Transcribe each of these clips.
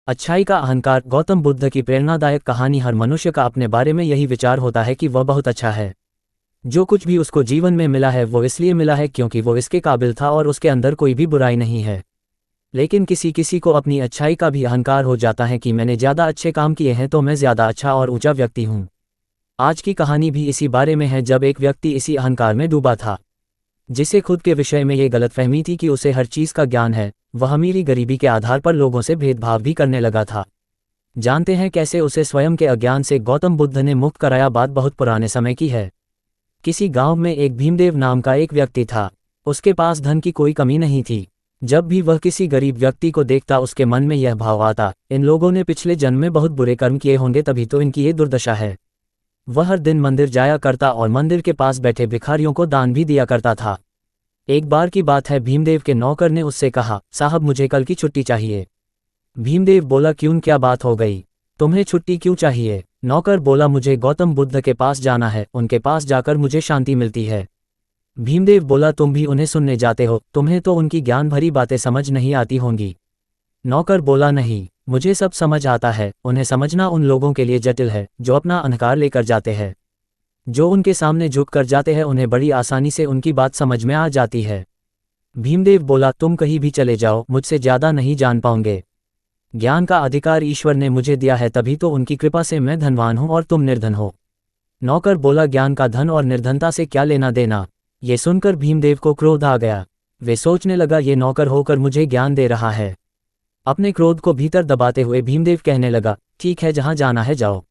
अच्छाई का अहंकार। गौतम बुद्ध की प्रेरणादायक कहानी। हर मनुष्य का अपने बारे में यही विचार होता है कि वह बहुत अच्छा है। जो कुछ भी उसको जीवन में मिला है वो इसलिए मिला है क्योंकि वो इसके काबिल था और उसके अंदर कोई भी बुराई नहीं है। लेकिन किसी किसी को अपनी अच्छाई का भी अहंकार हो जाता है कि मैंने ज़्यादा अच्छे काम किए हैं तो मैं ज़्यादा अच्छा और ऊंचा व्यक्ति हूँ। आज की कहानी भी इसी बारे में है, जब एक व्यक्ति इसी अहंकार में डूबा था, जिसे खुद के विषय में ये गलतफहमी थी कि उसे हर चीज़ का ज्ञान है। वह अमीरी गरीबी के आधार पर लोगों से भेदभाव भी करने लगा था। जानते हैं कैसे उसे स्वयं के अज्ञान से गौतम बुद्ध ने मुक्त कराया। बात बहुत पुराने समय की है। किसी गांव में एक भीमदेव नाम का एक व्यक्ति था। उसके पास धन की कोई कमी नहीं थी। जब भी वह किसी गरीब व्यक्ति को देखता उसके मन में यह भाव आता, इन लोगों ने पिछले जन्म में बहुत बुरे कर्म किए होंगे तभी तो इनकी ये दुर्दशा है। वह हर दिन मंदिर जाया करता और मंदिर के पास बैठे भिखारियों को दान भी दिया करता था। एक बार की बात है, भीमदेव के नौकर ने उससे कहा, साहब मुझे कल की छुट्टी चाहिए। भीमदेव बोला, क्यों, क्या बात हो गई, तुम्हें छुट्टी क्यों चाहिए? नौकर बोला, मुझे गौतम बुद्ध के पास जाना है, उनके पास जाकर मुझे शांति मिलती है। भीमदेव बोला, तुम भी उन्हें सुनने जाते हो, तुम्हें तो उनकी ज्ञान भरी बातें समझ नहीं आती होंगी। नौकर बोला, नहीं, मुझे सब समझ आता है। उन्हें समझना उन लोगों के लिए जटिल है जो अपना अहंकार लेकर जाते हैं। जो उनके सामने झुक कर जाते हैं उन्हें बड़ी आसानी से उनकी बात समझ में आ जाती है। भीमदेव बोला, तुम कहीं भी चले जाओ, मुझसे ज़्यादा नहीं जान पाओगे। ज्ञान का अधिकार ईश्वर ने मुझे दिया है, तभी तो उनकी कृपा से मैं धनवान हूँ और तुम निर्धन हो। नौकर बोला, ज्ञान का धन और निर्धनता से क्या लेना देना? ये सुनकर भीमदेव को क्रोध आ गया। वे सोचने लगा, ये नौकर होकर मुझे ज्ञान दे रहा है। अपने क्रोध को भीतर दबाते हुए भीमदेव कहने लगा, ठीक है, जहाँ जाना है जाओ।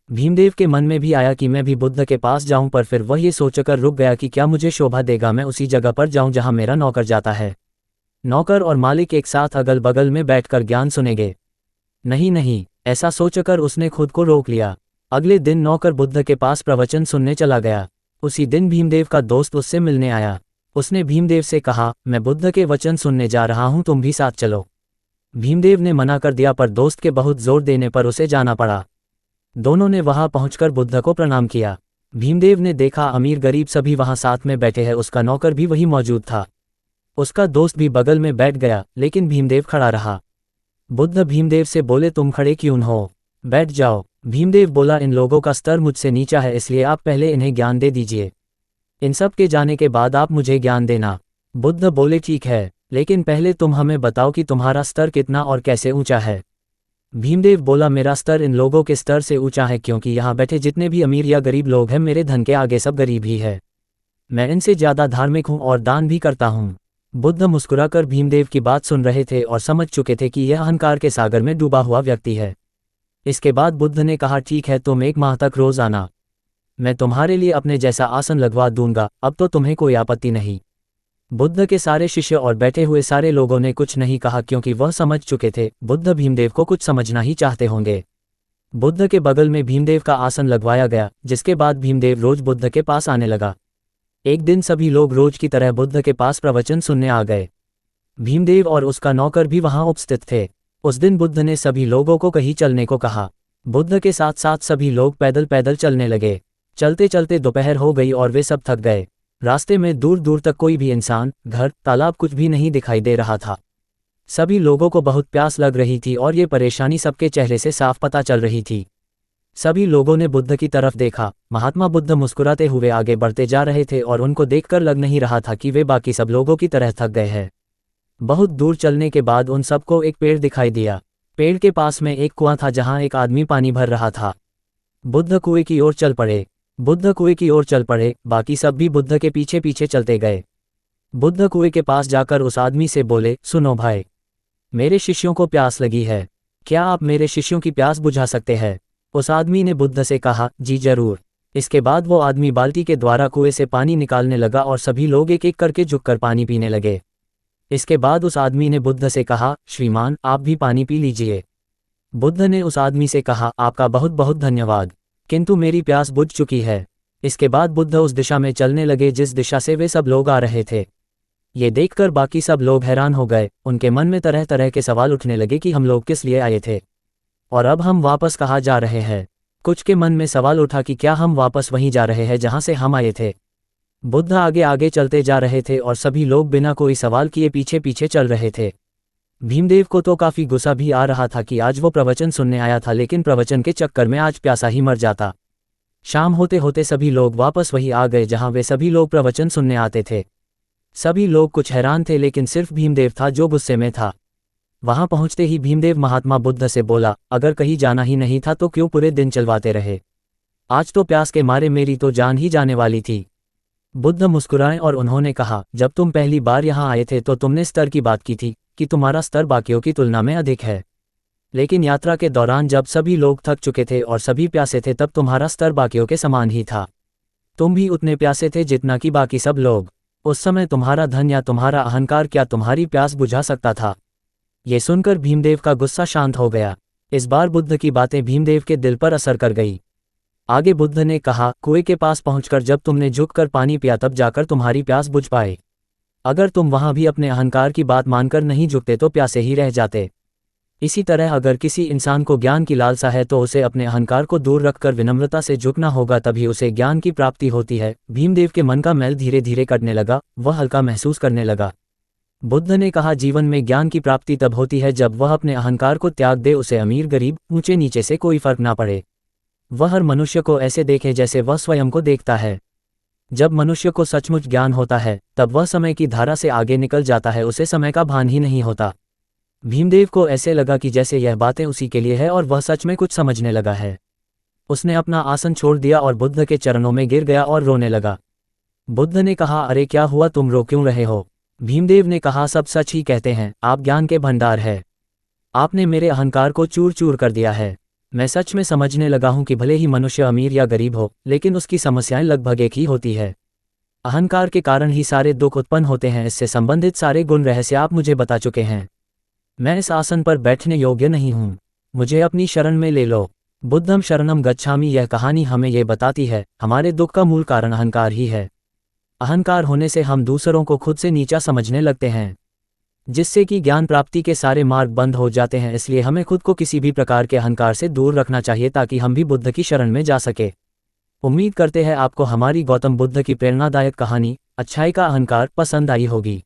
भीमदेव के मन में भी आया कि मैं भी बुद्ध के पास जाऊं, पर फिर वह ये सोचकर रुक गया कि क्या मुझे शोभा देगा मैं उसी जगह पर जाऊं जहां मेरा नौकर जाता है। नौकर और मालिक एक साथ अगल बगल में बैठकर ज्ञान सुनेंगे। नहीं नहीं, ऐसा सोचकर उसने खुद को रोक लिया। अगले दिन नौकर बुद्ध के पास प्रवचन सुनने चला गया। उसी दिन भीमदेव का दोस्त उससे मिलने आया। उसने भीमदेव से कहा, मैं बुद्ध के वचन सुनने जा रहा हूं, तुम भी साथ चलो। भीमदेव ने मना कर दिया, पर दोस्त के बहुत जोर देने पर उसे जाना पड़ा। दोनों ने वहां पहुंचकर बुद्ध को प्रणाम किया। भीमदेव ने देखा अमीर गरीब सभी वहां साथ में बैठे हैं, उसका नौकर भी वही मौजूद था। उसका दोस्त भी बगल में बैठ गया, लेकिन भीमदेव खड़ा रहा। बुद्ध भीमदेव से बोले, तुम खड़े क्यों हो, बैठ जाओ। भीमदेव बोला, इन लोगों का स्तर मुझसे नीचा है, इसलिए आप पहले इन्हें ज्ञान दे दीजिए। इन सब के जाने के बाद आप मुझे ज्ञान देना। बुद्ध बोले, ठीक है, लेकिन पहले तुम हमें बताओ कि तुम्हारा स्तर कितना और कैसे ऊंचा है। भीमदेव बोला, मेरा स्तर इन लोगों के स्तर से ऊंचा है, क्योंकि यहाँ बैठे जितने भी अमीर या गरीब लोग हैं मेरे धन के आगे सब गरीब ही है। मैं इनसे ज़्यादा धार्मिक हूँ और दान भी करता हूँ। बुद्ध मुस्कुराकर भीमदेव की बात सुन रहे थे और समझ चुके थे कि यह अहंकार के सागर में डूबा हुआ व्यक्ति है। इसके बाद बुद्ध ने कहा, ठीक है, तुम 1 माह तक रोज आना, मैं तुम्हारे लिए अपने जैसा आसन लगवा दूंगा, अब तो तुम्हें कोई आपत्ति नहीं। बुद्ध के सारे शिष्य और बैठे हुए सारे लोगों ने कुछ नहीं कहा, क्योंकि वह समझ चुके थे बुद्ध भीमदेव को कुछ समझना ही चाहते होंगे। बुद्ध के बगल में भीमदेव का आसन लगवाया गया, जिसके बाद भीमदेव रोज बुद्ध के पास आने लगा। एक दिन सभी लोग रोज की तरह बुद्ध के पास प्रवचन सुनने आ गए। भीमदेव और उसका नौकर भी वहां उपस्थित थे। उस दिन बुद्ध ने सभी लोगों को कहीं चलने को कहा। बुद्ध के साथ साथ सभी लोग पैदल पैदल चलने लगे। चलते चलते दोपहर हो गई और वे सब थक गए। रास्ते में दूर दूर तक कोई भी इंसान, घर, तालाब कुछ भी नहीं दिखाई दे रहा था। सभी लोगों को बहुत प्यास लग रही थी और ये परेशानी सबके चेहरे से साफ पता चल रही थी। सभी लोगों ने बुद्ध की तरफ देखा। महात्मा बुद्ध मुस्कुराते हुए आगे बढ़ते जा रहे थे और उनको देखकर लग नहीं रहा था कि वे बाकी सब लोगों की तरह थक गए हैं। बहुत दूर चलने के बाद उन सबको एक पेड़ दिखाई दिया। पेड़ के पास में एक कुआं था जहां एक आदमी पानी भर रहा था। बुद्ध कुएं की ओर चल पड़े। बुद्ध कुएं की ओर चल पड़े, बाकी सब भी बुद्ध के पीछे पीछे चलते गए। बुद्ध कुएं के पास जाकर उस आदमी से बोले, सुनो भाई, मेरे शिष्यों को प्यास लगी है, क्या आप मेरे शिष्यों की प्यास बुझा सकते हैं? उस आदमी ने बुद्ध से कहा, जी जरूर। इसके बाद वो आदमी बाल्टी के द्वारा कुएं से पानी निकालने लगा और सभी लोग एक एक करके झुककर पानी पीने लगे। इसके बाद उस आदमी ने बुद्ध से कहा, श्रीमान आप भी पानी पी लीजिए। बुद्ध ने उस आदमी से कहा, आपका बहुत बहुत धन्यवाद, किंतु मेरी प्यास बुझ चुकी है। इसके बाद बुद्ध उस दिशा में चलने लगे जिस दिशा से वे सब लोग आ रहे थे। ये देखकर बाकी सब लोग हैरान हो गए। उनके मन में तरह तरह के सवाल उठने लगे कि हम लोग किस लिए आए थे और अब हम वापस कहाँ जा रहे हैं। कुछ के मन में सवाल उठा कि क्या हम वापस वहीं जा रहे हैं जहाँ से हम आए थे। बुद्ध आगे आगे चलते जा रहे थे और सभी लोग बिना कोई सवाल किए पीछे पीछे चल रहे थे। भीमदेव को तो काफी गुस्सा भी आ रहा था कि आज वो प्रवचन सुनने आया था, लेकिन प्रवचन के चक्कर में आज प्यासा ही मर जाता। शाम होते होते सभी लोग वापस वही आ गए जहां वे सभी लोग प्रवचन सुनने आते थे। सभी लोग कुछ हैरान थे, लेकिन सिर्फ भीमदेव था जो गुस्से में था। वहां पहुंचते ही भीमदेव महात्मा बुद्ध से बोला, अगर कहीं जाना ही नहीं था तो क्यों पूरे दिन चलवाते रहे? आज तो प्यास के मारे मेरी तो जान ही जाने वाली थी। बुद्ध मुस्कुराए और उन्होंने कहा, जब तुम पहली बार यहाँ आए थे तो तुमने स्तर की बात की थी कि तुम्हारा स्तर बाकियों की तुलना में अधिक है। लेकिन यात्रा के दौरान जब सभी लोग थक चुके थे और सभी प्यासे थे तब तुम्हारा स्तर बाकियों के समान ही था। तुम भी उतने प्यासे थे जितना कि बाकी सब लोग। उस समय तुम्हारा धन या तुम्हारा अहंकार क्या तुम्हारी प्यास बुझा सकता था? ये सुनकर भीमदेव का गुस्सा शांत हो गया। इस बार बुद्ध की बातें भीमदेव के दिल पर असर कर गई। आगे बुद्ध ने कहा, कुएं के पास पहुंचकर जब तुमने झुककर पानी पिया तब जाकर तुम्हारी प्यास बुझ पाए। अगर तुम वहां भी अपने अहंकार की बात मानकर नहीं झुकते तो प्यासे ही रह जाते। इसी तरह अगर किसी इंसान को ज्ञान की लालसा है तो उसे अपने अहंकार को दूर रखकर विनम्रता से झुकना होगा, तभी उसे ज्ञान की प्राप्ति होती है। भीमदेव के मन का मैल धीरे धीरे कटने लगा, वह हल्का महसूस करने लगा। बुद्ध ने कहा, जीवन में ज्ञान की प्राप्ति तब होती है जब वह अपने अहंकार को त्याग दे। उसे अमीर गरीब ऊंचे नीचे से कोई फर्क ना पड़े। वह हर मनुष्य को ऐसे देखे जैसे वह स्वयं को देखता है। जब मनुष्य को सचमुच ज्ञान होता है तब वह समय की धारा से आगे निकल जाता है, उसे समय का भान ही नहीं होता। भीमदेव को ऐसे लगा कि जैसे यह बातें उसी के लिए है और वह सच में कुछ समझने लगा है। उसने अपना आसन छोड़ दिया और बुद्ध के चरणों में गिर गया और रोने लगा। बुद्ध ने कहा, अरे क्या हुआ, तुम रो क्यों रहे हो? भीमदेव ने कहा, सब सच ही कहते हैं, आप ज्ञान के भंडार है। आपने मेरे अहंकार को चूर चूर कर दिया है। मैं सच में समझने लगा हूं कि भले ही मनुष्य अमीर या गरीब हो, लेकिन उसकी समस्याएं लगभग एक ही होती है। अहंकार के कारण ही सारे दुख उत्पन्न होते हैं। इससे संबंधित सारे गुण रहस्य आप मुझे बता चुके हैं। मैं इस आसन पर बैठने योग्य नहीं हूं, मुझे अपनी शरण में ले लो। बुद्धम शरणम गच्छामि। यह कहानी हमें यह बताती है, हमारे दुख का मूल कारण अहंकार ही है। अहंकार होने से हम दूसरों को खुद से नीचा समझने लगते हैं, जिससे कि ज्ञान प्राप्ति के सारे मार्ग बंद हो जाते हैं। इसलिए हमें खुद को किसी भी प्रकार के अहंकार से दूर रखना चाहिए ताकि हम भी बुद्ध की शरण में जा सके। उम्मीद करते हैं आपको हमारी गौतम बुद्ध की प्रेरणादायक कहानी अच्छाई का अहंकार पसंद आई होगी।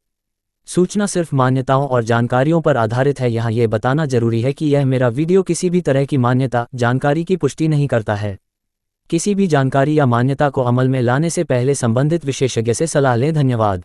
सूचना सिर्फ मान्यताओं और जानकारियों पर आधारित है। यहाँ ये बताना जरूरी है कि यह मेरा वीडियो किसी भी तरह की मान्यता जानकारी की पुष्टि नहीं करता है। किसी भी जानकारी या मान्यता को अमल में लाने से पहले संबंधित विशेषज्ञ से सलाह लें। धन्यवाद।